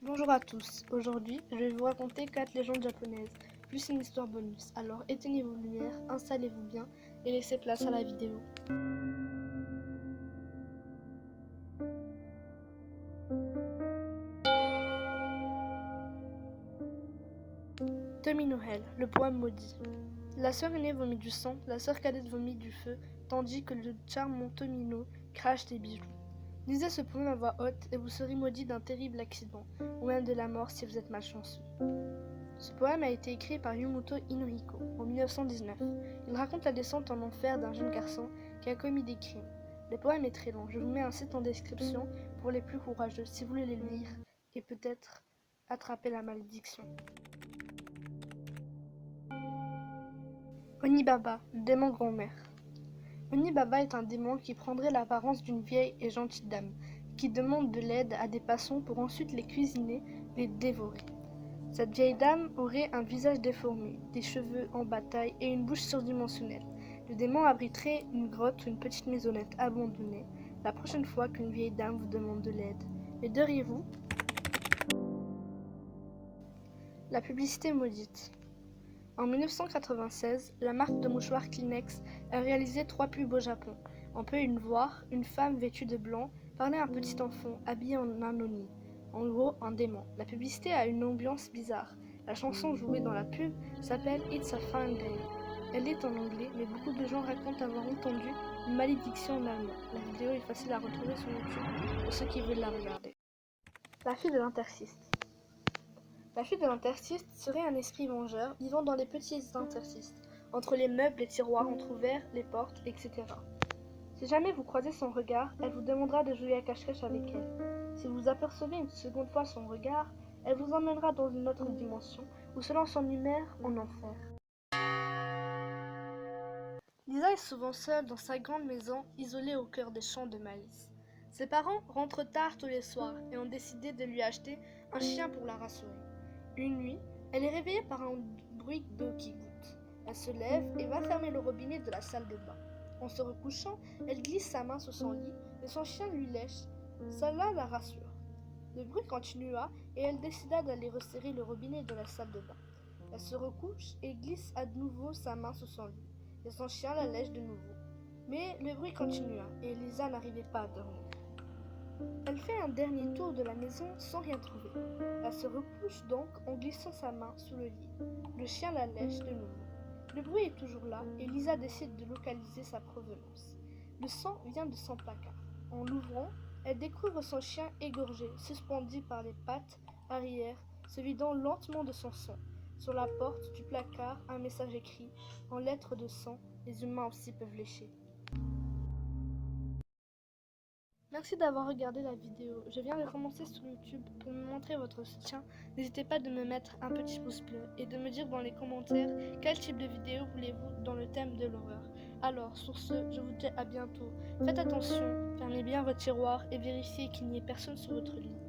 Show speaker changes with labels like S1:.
S1: Bonjour à tous, aujourd'hui je vais vous raconter 4 légendes japonaises, plus une histoire bonus. Alors éteignez vos lumières, installez-vous bien et laissez place à la vidéo. Tomie Noël, le poème maudit. La sœur aînée vomit du sang, la sœur cadette vomit du feu, tandis que le charmant Tomino crache des bijoux. Lisez ce poème à voix haute et vous serez maudit d'un terrible accident, ou même de la mort si vous êtes malchanceux. Ce poème a été écrit par Yumoto Inuhiko en 1919. Il raconte la descente en enfer d'un jeune garçon qui a commis des crimes. Le poème est très long, je vous mets un site en description pour les plus courageux si vous voulez les lire et peut-être attraper la malédiction. Onibaba, le démon grand-mère. Onibaba est un démon qui prendrait l'apparence d'une vieille et gentille dame, qui demande de l'aide à des passants pour ensuite les cuisiner, les dévorer. Cette vieille dame aurait un visage déformé, des cheveux en bataille et une bouche surdimensionnelle. Le démon abriterait une grotte ou une petite maisonnette abandonnée la prochaine fois qu'une vieille dame vous demande de l'aide. L'aideriez-vous ? La publicité maudite. En 1996, la marque de mouchoirs Kleenex a réalisé 3 pubs au Japon. On peut y voir une femme vêtue de blanc parler à un petit enfant habillé en un oni, en gros un démon. La publicité a une ambiance bizarre. La chanson jouée dans la pub s'appelle It's a Fine Day. Elle est en anglais, mais beaucoup de gens racontent avoir entendu une malédiction en allemand. La vidéo est facile à retrouver sur YouTube pour ceux qui veulent la regarder. La fille de l'interstice. La fille de l'interstice serait un esprit vengeur vivant dans les petits interstices, entre les meubles, les tiroirs entrouverts, les portes, etc. Si jamais vous croisez son regard, elle vous demandera de jouer à cache-cache avec elle. Si vous apercevez une seconde fois son regard, elle vous emmènera dans une autre dimension où cela s'ennuie en enfer. Lisa est souvent seule dans sa grande maison, isolée au cœur des champs de maïs. Ses parents rentrent tard tous les soirs et ont décidé de lui acheter un chien pour la rassurer. Une nuit, elle est réveillée par un bruit d'eau qui goutte. Elle se lève et va fermer le robinet de la salle de bain. En se recouchant, elle glisse sa main sous son lit et son chien lui lèche. Cela la rassure. Le bruit continua et elle décida d'aller resserrer le robinet de la salle de bain. Elle se recouche et glisse à nouveau sa main sous son lit et son chien la lèche de nouveau. Mais le bruit continua et Lisa n'arrivait pas à dormir. Elle fait un dernier tour de la maison sans rien trouver. Elle se recouche donc en glissant sa main sous le lit. Le chien la lèche de nouveau. Le bruit est toujours là et Lisa décide de localiser sa provenance. Le sang vient de son placard. En l'ouvrant, elle découvre son chien égorgé, suspendu par les pattes arrière, se vidant lentement de son sang. Sur la porte du placard, un message écrit en lettres de sang. Les humains aussi peuvent lécher. Merci d'avoir regardé la vidéo. Je viens de commencer sur YouTube pour me montrer votre soutien. N'hésitez pas de me mettre un petit pouce bleu et de me dire dans les commentaires quel type de vidéo voulez-vous dans le thème de l'horreur. Alors, sur ce, je vous dis à bientôt. Faites attention, fermez bien votre tiroir et vérifiez qu'il n'y ait personne sur votre lit.